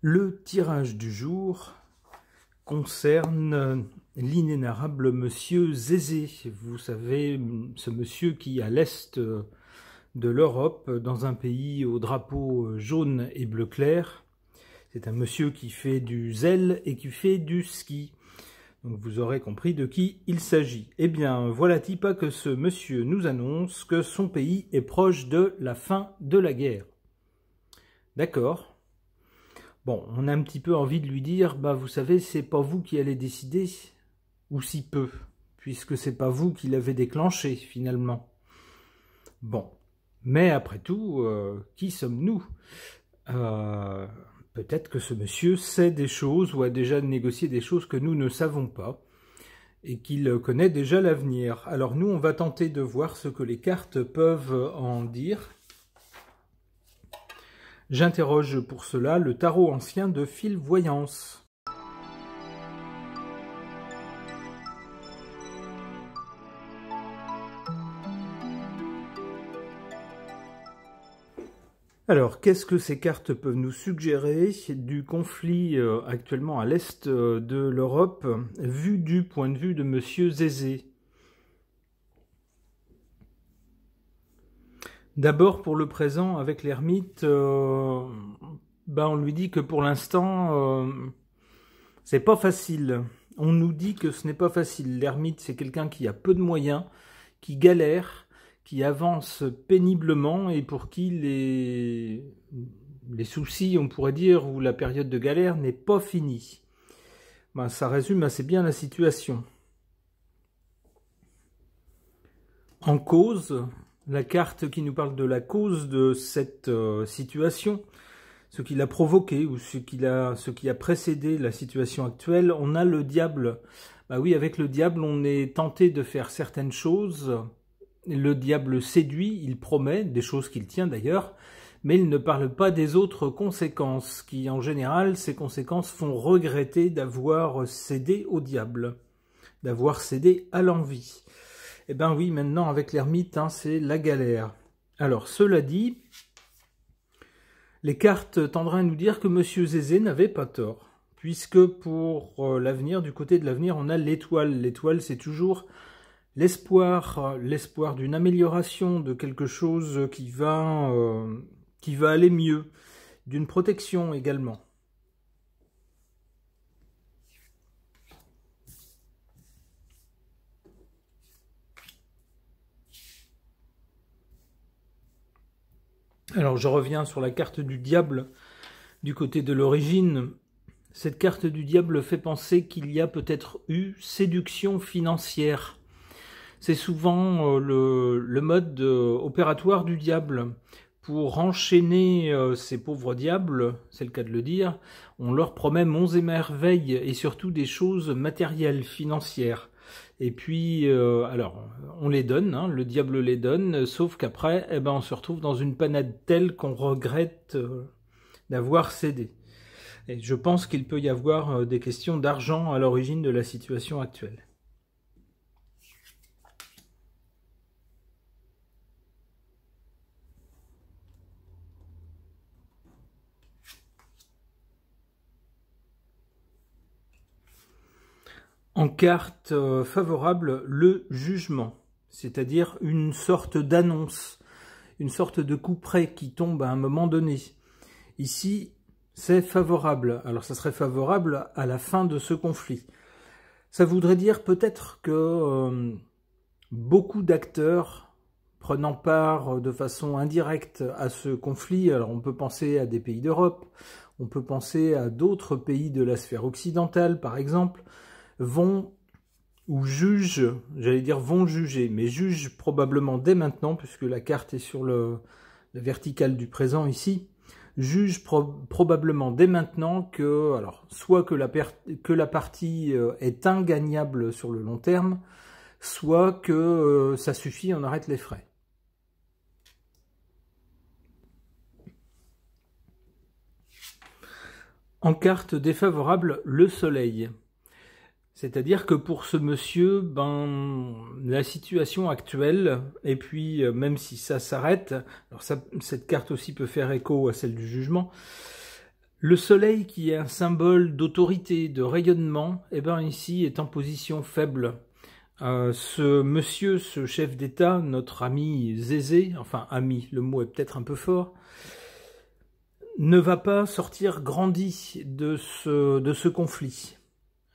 Le tirage du jour concerne l'inénarrable monsieur Zézé. Vous savez, ce monsieur qui, à l'est de l'Europe, dans un pays au drapeau jaune et bleu clair, c'est un monsieur qui fait du zèle et qui fait du ski. Donc vous aurez compris de qui il s'agit. Eh bien, voilà-t-il pas que ce monsieur nous annonce que son pays est proche de la fin de la guerre. D'accord. Bon, on a un petit peu envie de lui dire, bah vous savez, c'est pas vous qui allez décider, ou si peu, puisque c'est pas vous qui l'avez déclenché, finalement. Bon, mais après tout, qui sommes-nous? Peut-être que ce monsieur sait des choses, ou a déjà négocié des choses que nous ne savons pas, et qu'il connaît déjà l'avenir. Alors nous, on va tenter de voir ce que les cartes peuvent en dire. J'interroge pour cela le tarot ancien de Fil Voyance. Alors, qu'est-ce que ces cartes peuvent nous suggérer du conflit actuellement à l'est de l'Europe, vu du point de vue de Monsieur Zézé? D'abord, pour le présent, avec l'ermite, on lui dit que pour l'instant, c'est pas facile. On nous dit que ce n'est pas facile. L'ermite, c'est quelqu'un qui a peu de moyens, qui galère, qui avance péniblement et pour qui les soucis, on pourrait dire, ou la période de galère n'est pas finie. Ça résume assez bien la situation. En cause, la carte qui nous parle de la cause de cette situation, ce qui l'a provoqué ou ce qui a précédé la situation actuelle, on a le diable. Bah oui, avec le diable, on est tenté de faire certaines choses. Le diable séduit, il promet, des choses qu'il tient d'ailleurs, mais il ne parle pas des autres conséquences, qui en général, ces conséquences font regretter d'avoir cédé au diable, d'avoir cédé à l'envie. Eh bien oui, maintenant avec l'ermite, c'est la galère. Alors, cela dit, les cartes tendraient à nous dire que Monsieur Zézé n'avait pas tort, puisque pour l'avenir, du côté de l'avenir, on a l'étoile. L'étoile, c'est toujours l'espoir d'une amélioration, de quelque chose qui va aller mieux, d'une protection également. Alors je reviens sur la carte du diable du côté de l'origine. Cette carte du diable fait penser qu'il y a peut-être eu séduction financière. C'est souvent le mode opératoire du diable. Pour enchaîner ces pauvres diables, c'est le cas de le dire, on leur promet monts et merveilles et surtout des choses matérielles, financières. Et puis, alors, on les donne, le diable les donne, sauf qu'après, on se retrouve dans une panade telle qu'on regrette d'avoir cédé. Et je pense qu'il peut y avoir des questions d'argent à l'origine de la situation actuelle. En carte favorable, le jugement, c'est-à-dire une sorte d'annonce, une sorte de coup près qui tombe à un moment donné. Ici, c'est favorable. Alors, ça serait favorable à la fin de ce conflit. Ça voudrait dire peut-être que beaucoup d'acteurs prenant part de façon indirecte à ce conflit, alors on peut penser à des pays d'Europe, on peut penser à d'autres pays de la sphère occidentale, par exemple, vont ou jugent, j'allais dire vont juger, mais jugent probablement dès maintenant, puisque la carte est sur la verticale du présent ici, jugent probablement dès maintenant que, alors, soit que la partie est ingagnable sur le long terme, soit que ça suffit, on arrête les frais. En carte défavorable, le soleil. C'est-à-dire que pour ce monsieur, la situation actuelle, et puis même si ça s'arrête, alors cette carte aussi peut faire écho à celle du jugement, Le soleil, qui est un symbole d'autorité, de rayonnement, eh ben ici est en position faible. Ce monsieur, ce chef d'État, notre ami Zézé, enfin ami, le mot est peut-être un peu fort, ne va pas sortir grandi de ce conflit.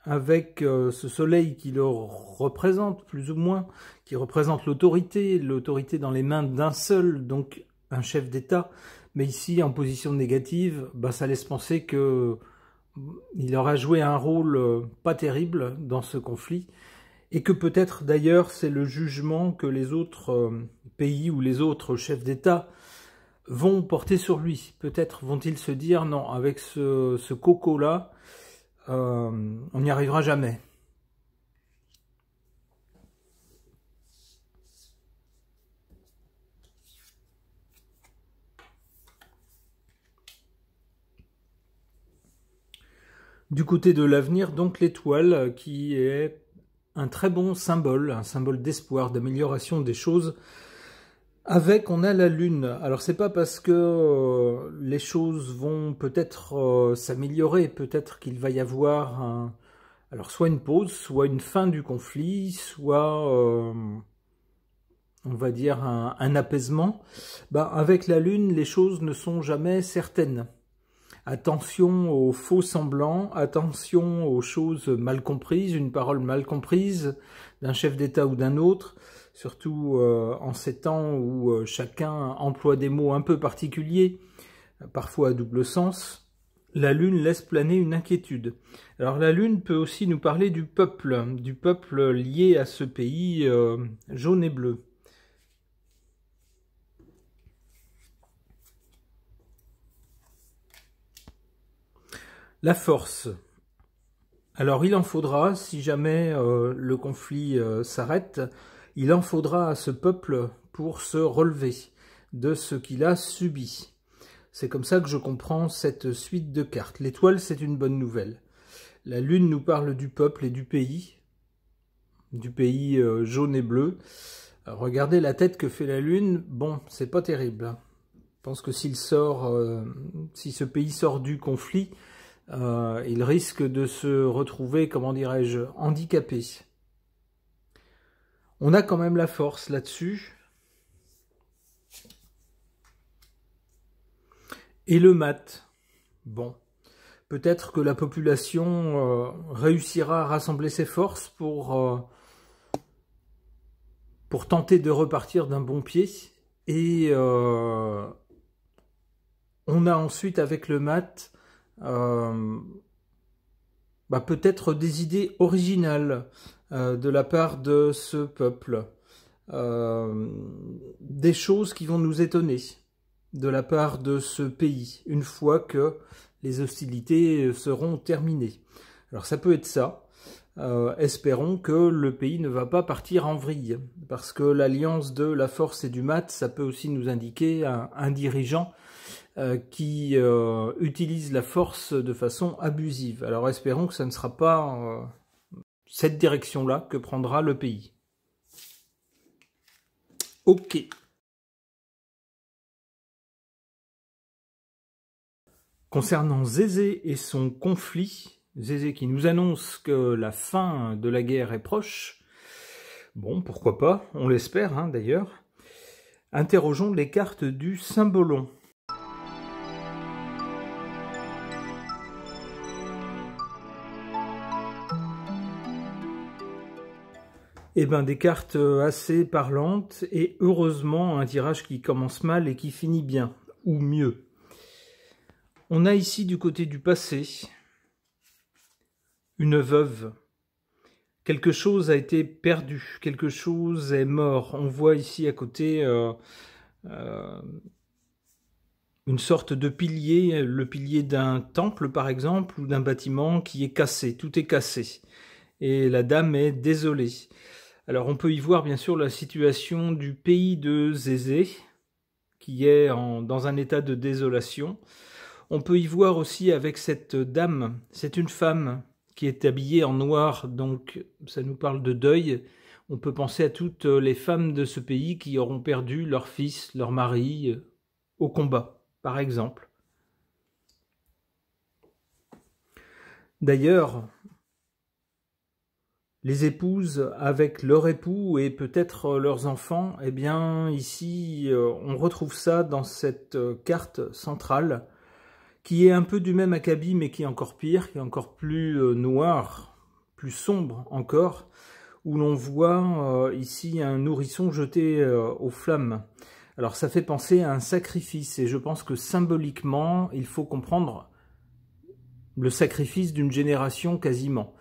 Avec ce soleil qui le représente, plus ou moins, qui représente l'autorité dans les mains d'un seul, donc un chef d'État, mais ici en position négative, bah, ça laisse penser que il aura joué un rôle pas terrible dans ce conflit, et que peut-être d'ailleurs c'est le jugement que les autres pays ou les autres chefs d'État vont porter sur lui. Peut-être vont-ils se dire non, avec ce coco-là, on n'y arrivera jamais. Du côté de l'avenir, donc l'étoile, qui est un très bon symbole, un symbole d'espoir, d'amélioration des choses. Avec, on a la lune. Alors c'est pas parce que les choses vont peut-être s'améliorer, peut-être qu'il va y avoir alors soit une pause, soit une fin du conflit, soit on va dire un apaisement. Bah, avec la lune, les choses ne sont jamais certaines. Attention aux faux semblants, attention aux choses mal comprises, une parole mal comprise d'un chef d'État ou d'un autre, surtout en ces temps où chacun emploie des mots un peu particuliers, parfois à double sens. La lune laisse planer une inquiétude. Alors la lune peut aussi nous parler du peuple lié à ce pays jaune et bleu. La force. Alors il en faudra, si jamais le conflit s'arrête, il en faudra à ce peuple pour se relever de ce qu'il a subi. C'est comme ça que je comprends cette suite de cartes. L'étoile, c'est une bonne nouvelle. La lune nous parle du peuple et du pays jaune et bleu. Alors, regardez la tête que fait la lune, bon, c'est pas terrible. Je pense que si ce pays sort du conflit, il risque de se retrouver, comment dirais-je, handicapé. On a quand même la force là-dessus. Et le mat. Bon, peut-être que la population réussira à rassembler ses forces pour tenter de repartir d'un bon pied. Et on a ensuite, avec le mat, peut-être des idées originales de la part de ce peuple, des choses qui vont nous étonner de la part de ce pays, une fois que les hostilités seront terminées. Alors ça peut être ça. Espérons que le pays ne va pas partir en vrille, parce que l'alliance de la force et du mat, ça peut aussi nous indiquer un dirigeant qui utilise la force de façon abusive. Alors espérons que ça ne sera pas cette direction-là que prendra le pays. Ok. Concernant Zézé et son conflit, Zézé qui nous annonce que la fin de la guerre est proche, bon, pourquoi pas, on l'espère hein, d'ailleurs. Interrogeons les cartes du Cymbolon. Eh bien, des cartes assez parlantes et heureusement un tirage qui commence mal et qui finit bien, ou mieux. On a ici du côté du passé une veuve. Quelque chose a été perdu, quelque chose est mort. On voit ici à côté une sorte de pilier, le pilier d'un temple par exemple, ou d'un bâtiment qui est cassé, tout est cassé. Et la dame est désolée. Alors on peut y voir bien sûr la situation du pays de Zézé, qui est dans un état de désolation. On peut y voir aussi avec cette dame, c'est une femme qui est habillée en noir, donc ça nous parle de deuil. On peut penser à toutes les femmes de ce pays qui auront perdu leur fils, leur mari au combat, par exemple. D'ailleurs, les épouses avec leur époux et peut-être leurs enfants, eh bien ici on retrouve ça dans cette carte centrale qui est un peu du même acabit mais qui est encore pire, qui est encore plus noir, plus sombre encore, où l'on voit ici un nourrisson jeté aux flammes. Alors ça fait penser à un sacrifice et je pense que symboliquement il faut comprendre le sacrifice d'une génération quasiment.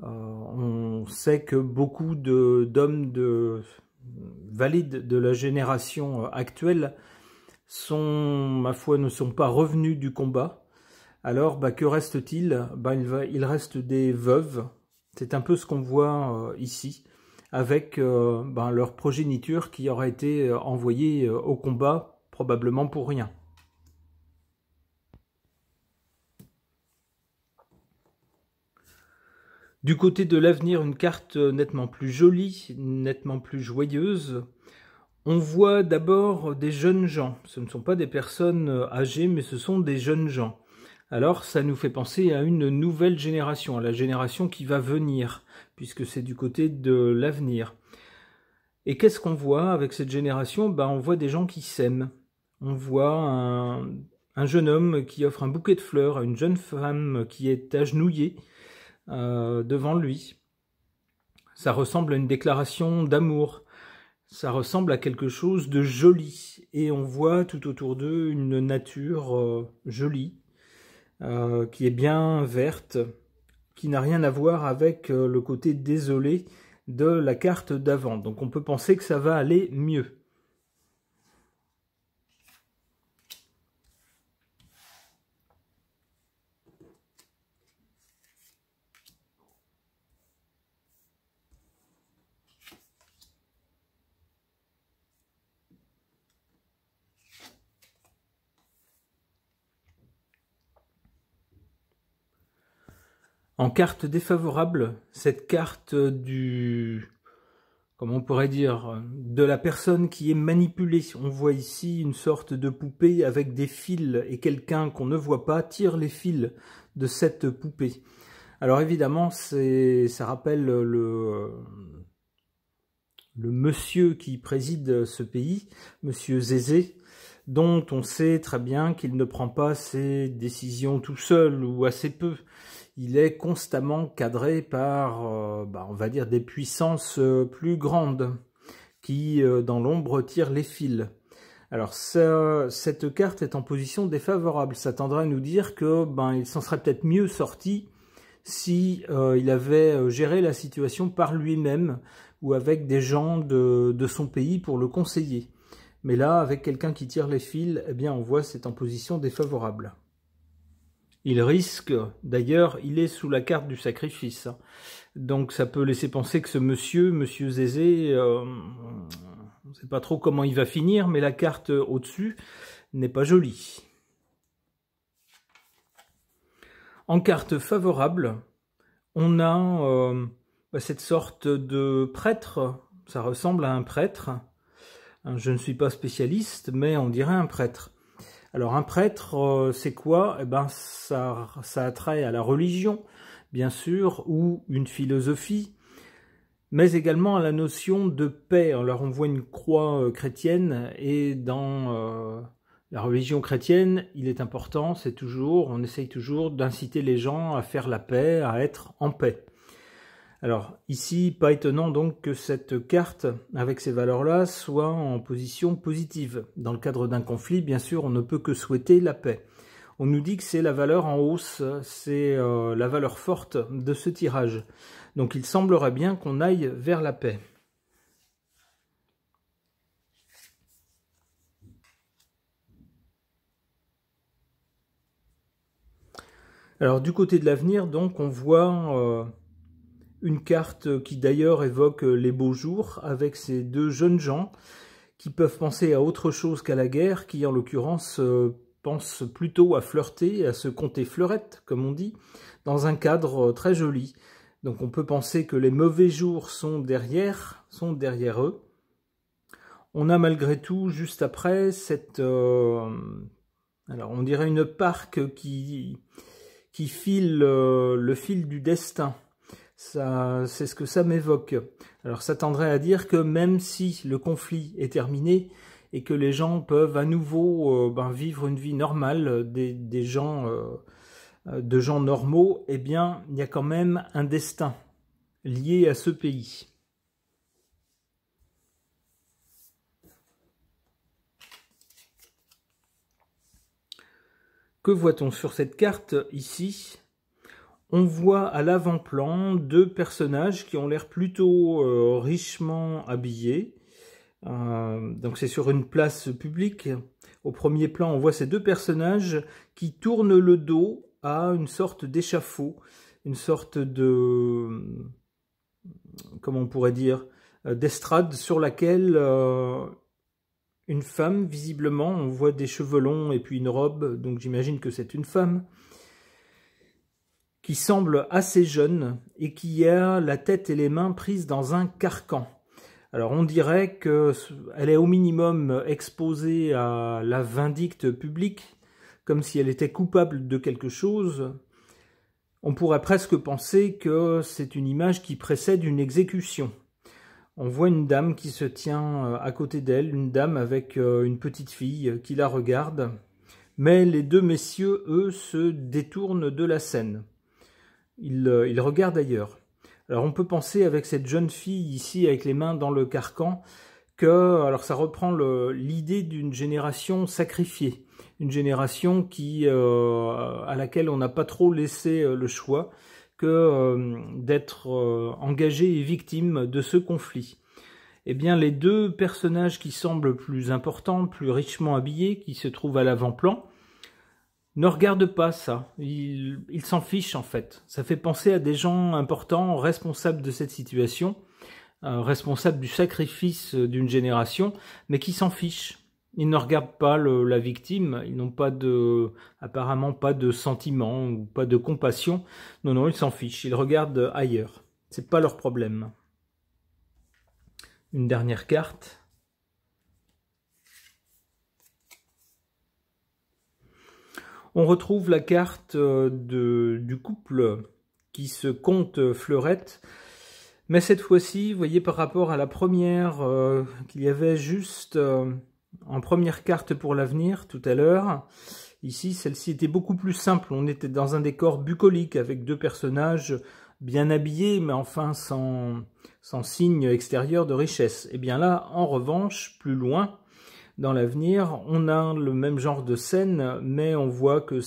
On sait que beaucoup d'hommes valides de la génération actuelle ma foi, ne sont pas revenus du combat. Alors, que reste-t-il? Il reste des veuves. C'est un peu ce qu'on voit ici, avec leur progéniture qui aura été envoyée au combat, probablement pour rien. Du côté de l'avenir, une carte nettement plus jolie, nettement plus joyeuse. On voit d'abord des jeunes gens. Ce ne sont pas des personnes âgées, mais ce sont des jeunes gens. Alors, ça nous fait penser à une nouvelle génération, à la génération qui va venir, puisque c'est du côté de l'avenir. Et qu'est-ce qu'on voit avec cette génération? On voit des gens qui s'aiment. On voit un jeune homme qui offre un bouquet de fleurs à une jeune femme qui est agenouillée devant lui. Ça ressemble à une déclaration d'amour. Ça ressemble à quelque chose de joli. Et on voit tout autour d'eux une nature jolie, qui est bien verte, qui n'a rien à voir avec le côté désolé de la carte d'avant. Donc on peut penser que ça va aller mieux. En carte défavorable, cette carte comment on pourrait dire, de la personne qui est manipulée. On voit ici une sorte de poupée avec des fils et quelqu'un qu'on ne voit pas tire les fils de cette poupée. Alors évidemment, ça rappelle le monsieur qui préside ce pays, monsieur Zézé, dont on sait très bien qu'il ne prend pas ses décisions tout seul ou assez peu. Il est constamment cadré par, on va dire, des puissances plus grandes qui, dans l'ombre, tirent les fils. Alors, cette carte est en position défavorable. Ça tendrait à nous dire que, il s'en serait peut-être mieux sorti si il avait géré la situation par lui-même ou avec des gens de son pays pour le conseiller. Mais là, avec quelqu'un qui tire les fils, eh bien, on voit c'est en position défavorable. Il risque, d'ailleurs, il est sous la carte du sacrifice. Donc ça peut laisser penser que ce monsieur Zézé, on ne sait pas trop comment il va finir, mais la carte au-dessus n'est pas jolie. En carte favorable, on a cette sorte de prêtre, ça ressemble à un prêtre. Je ne suis pas spécialiste, mais on dirait un prêtre. Alors un prêtre, c'est quoi? Ça a trait à la religion, bien sûr, ou une philosophie, mais également à la notion de paix. Alors on voit une croix chrétienne, et dans la religion chrétienne, il est important, on essaye toujours d'inciter les gens à faire la paix, à être en paix. Alors ici, pas étonnant donc que cette carte, avec ces valeurs-là, soit en position positive. Dans le cadre d'un conflit, bien sûr, on ne peut que souhaiter la paix. On nous dit que c'est la valeur en hausse, c'est la valeur forte de ce tirage. Donc il semblerait bien qu'on aille vers la paix. Alors du côté de l'avenir, donc, on voit une carte qui d'ailleurs évoque les beaux jours, avec ces deux jeunes gens qui peuvent penser à autre chose qu'à la guerre, qui en l'occurrence pensent plutôt à flirter, à se compter fleurette, comme on dit, dans un cadre très joli. Donc on peut penser que les mauvais jours sont derrière eux. On a malgré tout, juste après, alors on dirait une parque qui qui file le fil du destin. C'est ce que ça m'évoque. Alors ça tendrait à dire que même si le conflit est terminé et que les gens peuvent à nouveau vivre une vie normale, de gens normaux, eh bien il y a quand même un destin lié à ce pays. Que voit-on sur cette carte ici? On voit à l'avant-plan deux personnages qui ont l'air plutôt richement habillés. Donc c'est sur une place publique. Au premier plan, on voit ces deux personnages qui tournent le dos à une sorte d'échafaud, une sorte de, comment on pourrait dire, d'estrade sur laquelle une femme, visiblement, on voit des cheveux longs et puis une robe, donc j'imagine que c'est une femme, qui semble assez jeune et qui a la tête et les mains prises dans un carcan. Alors on dirait qu'elle est au minimum exposée à la vindicte publique, comme si elle était coupable de quelque chose. On pourrait presque penser que c'est une image qui précède une exécution. On voit une dame qui se tient à côté d'elle, une dame avec une petite fille qui la regarde. Mais les deux messieurs, eux, se détournent de la scène. Ils regardent ailleurs. Alors on peut penser avec cette jeune fille ici, avec les mains dans le carcan, alors ça reprend l'idée d'une génération sacrifiée. Une génération à laquelle on n'a pas trop laissé le choix que d'être engagé et victime de ce conflit. Eh bien, les deux personnages qui semblent plus importants, plus richement habillés, qui se trouvent à l'avant-plan, ne regardent pas ça. Ils s'en fichent en fait. Ça fait penser à des gens importants, responsables de cette situation, responsables du sacrifice d'une génération, mais qui s'en fichent. Ils ne regardent pas la victime, ils n'ont apparemment pas de sentiment ou pas de compassion. Non, ils s'en fichent, ils regardent ailleurs. C'est pas leur problème. Une dernière carte. On retrouve la carte du couple qui se compte fleurette. Mais cette fois-ci, vous voyez, par rapport à la première qu'il y avait juste en première carte pour l'avenir tout à l'heure, ici, celle-ci était beaucoup plus simple. On était dans un décor bucolique avec deux personnages bien habillés, mais enfin sans signe extérieur de richesse. Et bien là, en revanche, plus loin, dans l'avenir, on a le même genre de scène, mais on voit que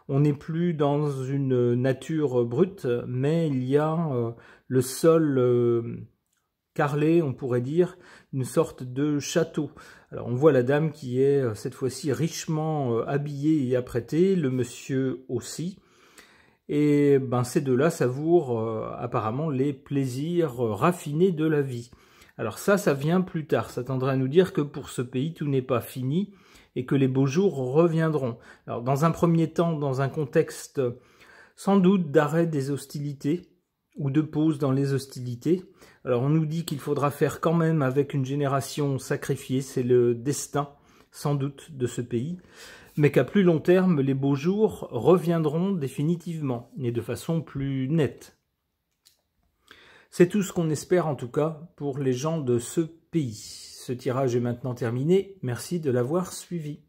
on n'est plus dans une nature brute, mais il y a le sol carrelé, on pourrait dire, une sorte de château. Alors on voit la dame qui est cette fois-ci richement habillée et apprêtée, le monsieur aussi. Et ces deux-là savourent apparemment les plaisirs raffinés de la vie. Alors ça vient plus tard. Ça tendrait à nous dire que pour ce pays, tout n'est pas fini et que les beaux jours reviendront. Alors dans un premier temps, dans un contexte sans doute d'arrêt des hostilités ou de pause dans les hostilités. Alors on nous dit qu'il faudra faire quand même avec une génération sacrifiée. C'est le destin sans doute de ce pays. Mais qu'à plus long terme, les beaux jours reviendront définitivement et de façon plus nette. C'est tout ce qu'on espère en tout cas pour les gens de ce pays. Ce tirage est maintenant terminé. Merci de l'avoir suivi.